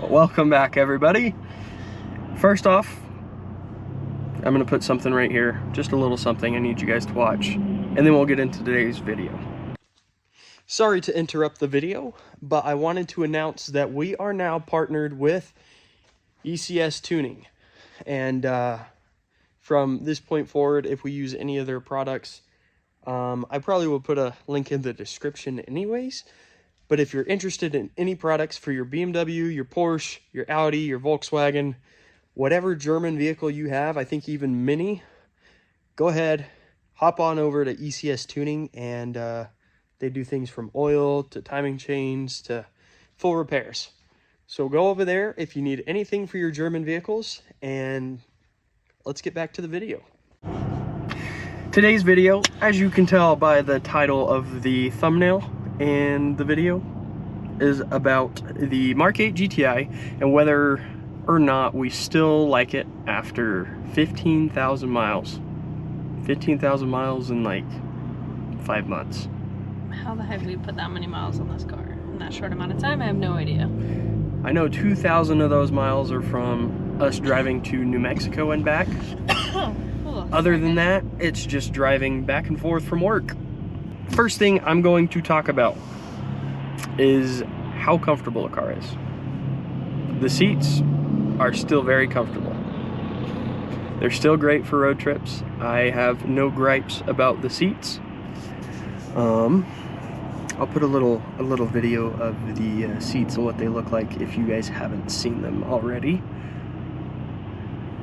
Welcome back, everybody. First off, I'm gonna put something right here, just a little something I need you guys to watch, and then we'll get into today's video. Sorry to interrupt the video, but I wanted to announce that we are now partnered with ECS Tuning, and from this point forward, if we use any of their products, I probably will put a link in the description anyways. But if you're interested in any products for your BMW, your Porsche, your Audi, your Volkswagen, whatever German vehicle you have, I think even Mini, go ahead, hop on over to ECS Tuning, and they do things from oil to timing chains to full repairs. So go over there if you need anything for your German vehicles, and let's get back to the video. Today's video, as you can tell by the title of the thumbnail and the video, is about the Mk8 GTI and whether or not we still like it after 15,000 miles. 15,000 miles in like 5 months. How the heck we put that many miles on this car in that short amount of time? I have no idea. I know 2,000 of those miles are from us driving to New Mexico and back. Other than that, it's just driving back and forth from work. First thing I'm going to talk about is how comfortable a car is. The seats are still very comfortable. They're still great for road trips. I have no gripes about the seats. I'll put a little video of the seats and what they look like if you guys haven't seen them already.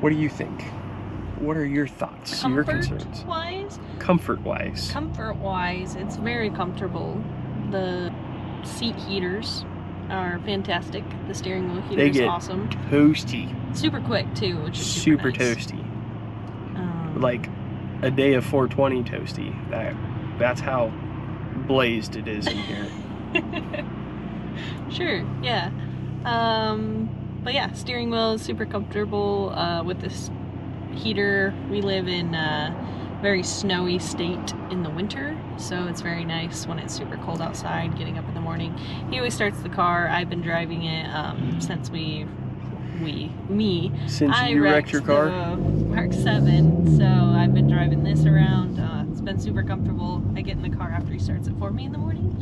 What do you think? What are your thoughts, your concerns? Comfort-wise, it's very comfortable. The seat heaters are fantastic. The steering wheel heater is awesome. Toasty. Super quick too, which is super nice. Toasty. Like a day of 420 toasty. That's how blazed it is in here. Sure, yeah. But yeah, steering wheel is super comfortable with this heater. We live in a very snowy state in the winter, so it's very nice when it's super cold outside getting up in the morning. He always starts the car. I've been driving it since I wrecked your car? Mark 7, so I've been driving this around. It's been super comfortable. I get in the car after he starts it for me in the morning,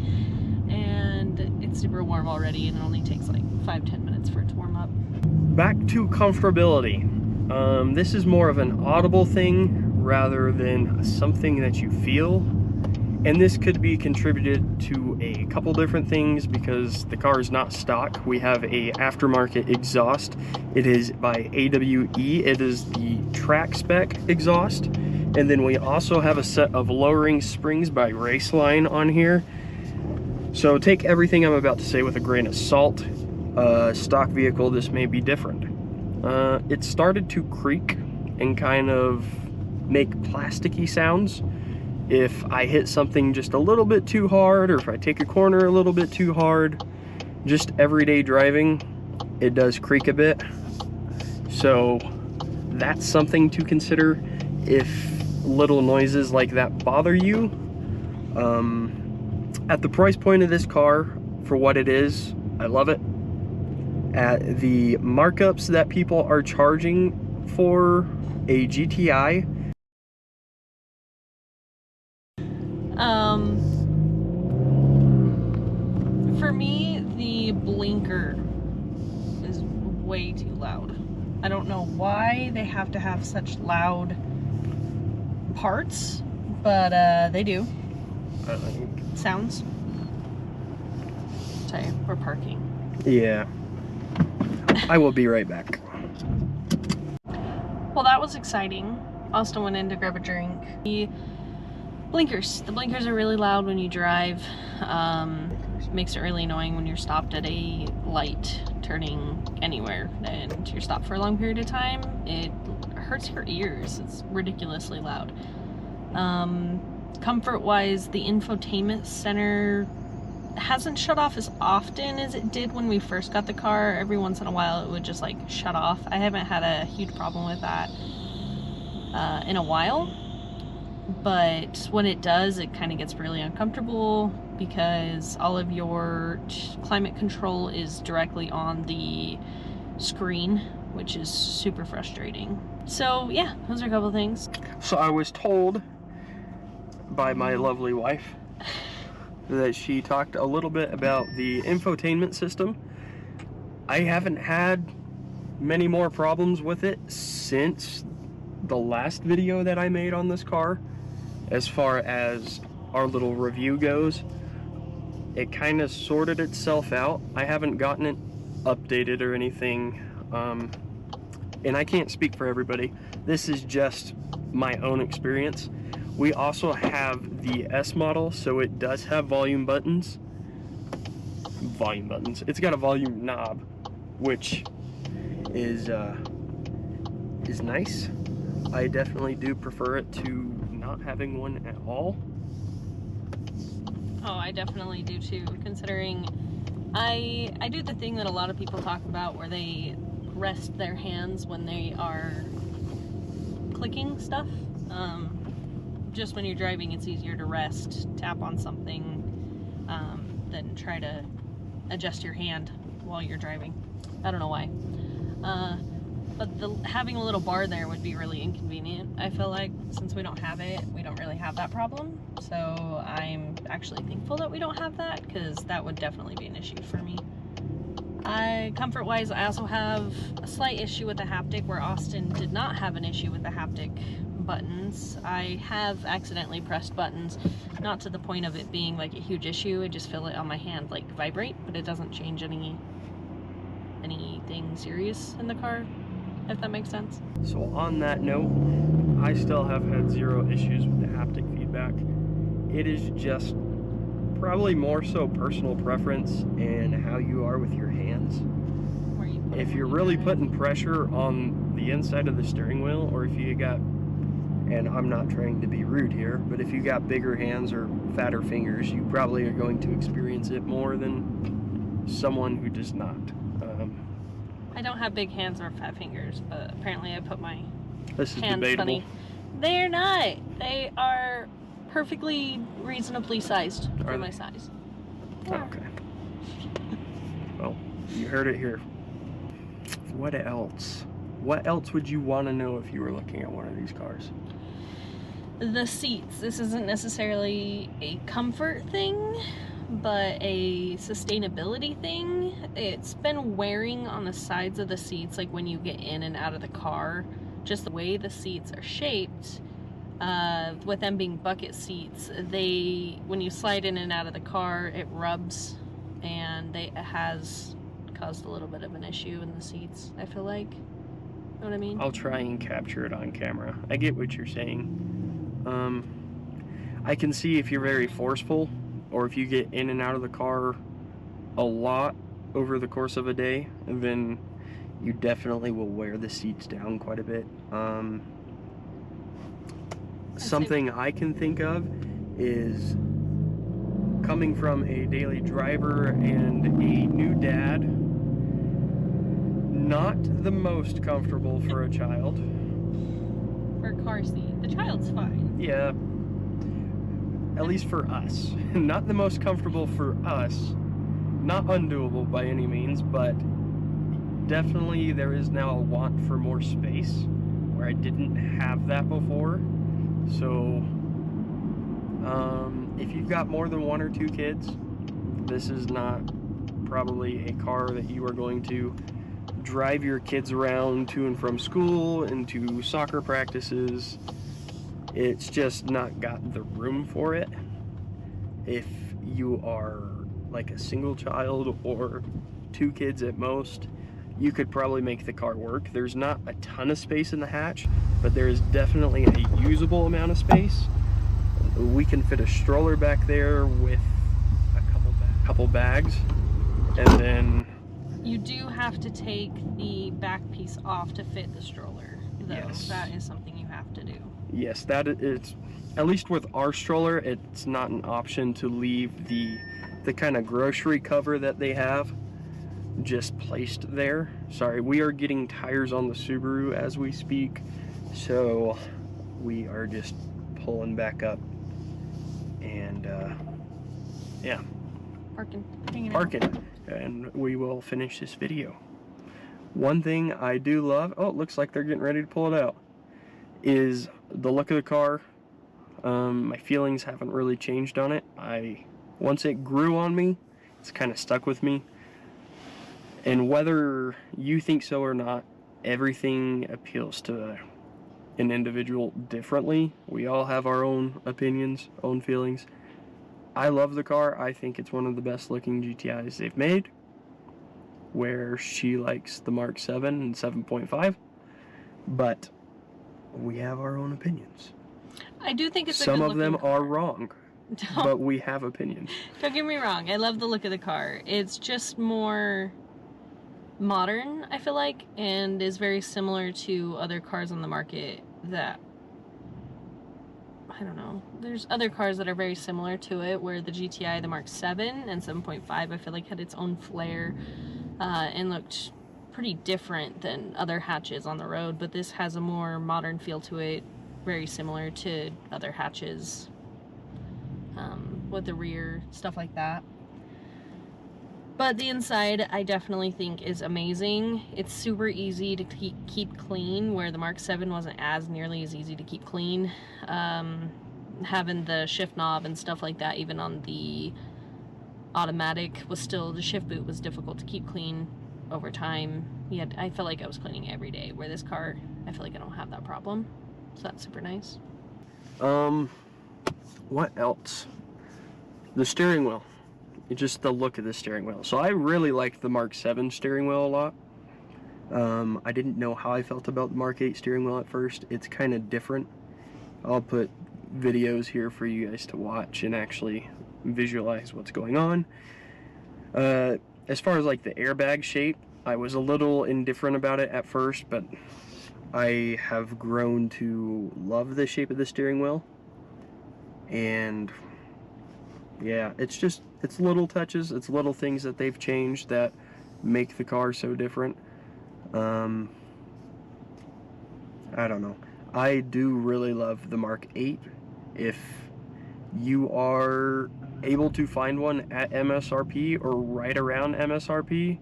and it's super warm already, and it only takes like 5-10 minutes for it to warm up. Back to comfortability. This is more of an audible thing rather than something that you feel, and this could be contributed to a couple different things because the car is not stock. We have a aftermarket exhaust. It is by AWE. It is the track spec exhaust, and then we also have a set of lowering springs by Raceline on here. So take everything I'm about to say with a grain of salt. Stock vehicle, this may be different. It started to creak and kind of make plasticky sounds if I hit something just a little bit too hard, or if I take a corner a little bit too hard. Just everyday driving, it does creak a bit. So that's something to consider if little noises like that bother you. At the price point of this car, for what it is, I love it. At the markups that people are charging for a GTI, for me, the blinker is way too loud. I don't know why they have to have such loud parts, but they do. Sounds. Sorry, we're parking. Yeah. I will be right back. Well, that was exciting. Austin went in to grab a drink. The blinkers are really loud when you drive. Makes it really annoying when you're stopped at a light turning anywhere and you're stopped for a long period of time. It hurts your ears. It's ridiculously loud. Comfort-wise, the infotainment center hasn't shut off as often as it did when we first got the car. Every once in a while it would just like shut off. I haven't had a huge problem with that in a while, but when it does, it kind of gets really uncomfortable. because all of your climate control is directly on the screen, which is super frustrating. So yeah, those are a couple things. So I was told by my lovely wife that she talked a little bit about the infotainment system. I haven't had many more problems with it since the last video that I made on this car. As far as our little review goes, it kind of sorted itself out. I haven't gotten it updated or anything, and I can't speak for everybody. This is just my own experience. We also have the S model, so it does have volume buttons. It's got a volume knob, which is nice. I definitely do prefer it to not having one at all. Oh, I definitely do too, considering I do the thing that a lot of people talk about where they rest their hands when they are clicking stuff. Just when you're driving, it's easier to rest, tap on something, than try to adjust your hand while you're driving. I don't know why. But having a little bar there would be really inconvenient, I feel like. Since we don't have it, we don't really have that problem. So I'm actually thankful that we don't have that, because that would definitely be an issue for me. Comfort-wise, I also have a slight issue with the haptic, where Austin did not have an issue with the haptic buttons. I have accidentally pressed buttons, not to the point of it being like a huge issue. I just feel it on my hand like vibrate, but it doesn't change anything serious in the car, if that makes sense. So on that note, I still have had zero issues with the haptic feedback. It is just probably more so personal preference and how you are with your hands. If you're really putting pressure on the inside of the steering wheel, or if you got, and I'm not trying to be rude here, but if you got bigger hands or fatter fingers, you probably are going to experience it more than someone who does not. I don't have big hands or fat fingers, but apparently I put my This is hands debatable. funny. They're not. They are perfectly reasonably sized for my size. Yeah. Okay. Well, you heard it here. What else? What else would you want to know if you were looking at one of these cars? The seats. This isn't necessarily a comfort thing, but a sustainability thing. It's been wearing on the sides of the seats, like when you get in and out of the car. Just the way the seats are shaped, with them being bucket seats, when you slide in and out of the car, it rubs, and it has caused a little bit of an issue in the seats, I feel like. Know what I mean? I'll try and capture it on camera. I get what you're saying. I can see if you're very forceful, or if you get in and out of the car a lot over the course of a day, then you definitely will wear the seats down quite a bit. Something I can think of is, coming from a daily driver and a new dad, not the most comfortable for a child. For a car seat. The child's fine. Yeah, at least for us. Not the most comfortable for us. Not undoable by any means, but definitely there is now a want for more space, where I didn't have that before. So, if you've got more than one or two kids, this is not probably a car that you are going to drive your kids around to and from school and to soccer practices. It's just not got the room for it. If you are like a single child or two kids at most, you could probably make the car work. There's not a ton of space in the hatch, but there is definitely a usable amount of space. We can fit a stroller back there with a couple bags, and then You do have to take the back piece off to fit the stroller, though. Yes. That is something you have to do. yes, that is, at least with our stroller, it's not an option to leave the kind of grocery cover that they have just placed there. Sorry, we are getting tires on the Subaru as we speak, so we are just pulling back up and Yeah. Parking. Parking. And we will finish this video. One thing I do love, oh, it looks like they're getting ready to pull it out, is the look of the car. My feelings haven't really changed on it. Once it grew on me, it's kind of stuck with me. And whether you think so or not, everything appeals to an individual differently. We all have our own opinions, own feelings. I love the car. I think it's one of the best looking GTIs they've made. Where she likes the Mark 7 and 7.5. But we have our own opinions. I do think it's some a good of them looking car. are wrong, but we have opinions. Don't get me wrong. I love the look of the car. It's just more modern, I feel like, and is very similar to other cars on the market that, I don't know, there's other cars that are very similar to it, where the GTI, the Mark 7 and 7.5, I feel like had its own flair and looked pretty different than other hatches on the road, but this has a more modern feel to it, very similar to other hatches with the rear, stuff like that. But the inside, I definitely think is amazing. It's super easy to keep clean, where the Mark 7 wasn't as nearly as easy to keep clean. Having the shift knob and stuff like that, even on the automatic, was still, the shift boot was difficult to keep clean over time. I felt like I was cleaning every day, where this car, I feel like I don't have that problem. So that's super nice. What else? The steering wheel. Just the look of the steering wheel. So I really liked the Mark 7 steering wheel a lot. I didn't know how I felt about the Mark 8 steering wheel at first. It's kind of different. I'll put videos here for you guys to watch and actually visualize what's going on. As far as like the airbag shape, I was a little indifferent about it at first, but I have grown to love the shape of the steering wheel. And yeah, it's little touches, it's little things that they've changed that make the car so different. I don't know. I do really love the Mark 8. If you are able to find one at MSRP or right around MSRP,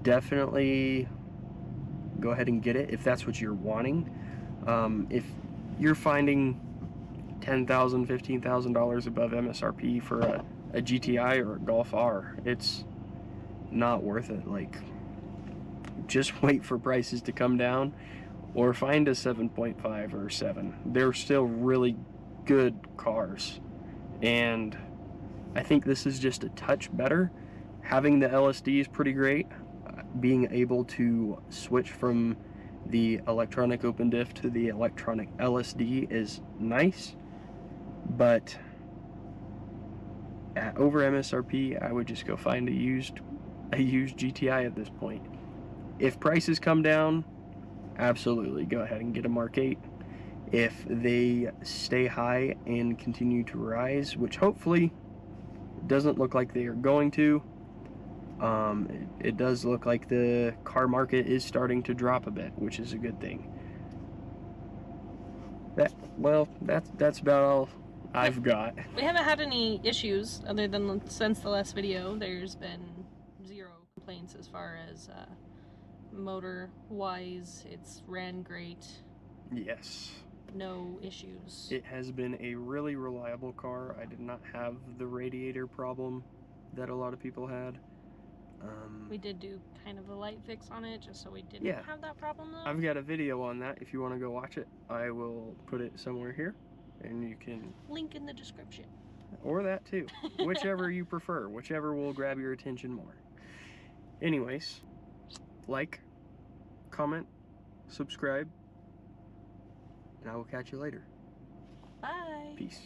definitely go ahead and get it if that's what you're wanting. If you're finding $10,000, $15,000 above MSRP for a GTI or a Golf R, it's not worth it. Like, just wait for prices to come down, or find a 7.5 or 7. They're still really good cars, and I think this is just a touch better. Having the LSD is pretty great. Being able to switch from the electronic open diff to the electronic LSD is nice, but at over MSRP, I would just go find a used GTI at this point. If prices come down, absolutely go ahead and get a Mark 8. If they stay high and continue to rise, which hopefully doesn't look like they are going to, it does look like the car market is starting to drop a bit, which is a good thing. That's about all I've got. We haven't had any issues other than since the last video. There's been 0 complaints as far as motor wise. It's ran great. Yes. No issues. It has been a really reliable car. I did not have the radiator problem that a lot of people had. We did do kind of a light fix on it, just so we didn't have that problem though. I've got a video on that if you want to go watch it. I will put it somewhere here, and you can... Link in the description. Or that too. Whichever you prefer. Whichever will grab your attention more. Anyways, like, comment, subscribe, and I will catch you later. Bye. Peace.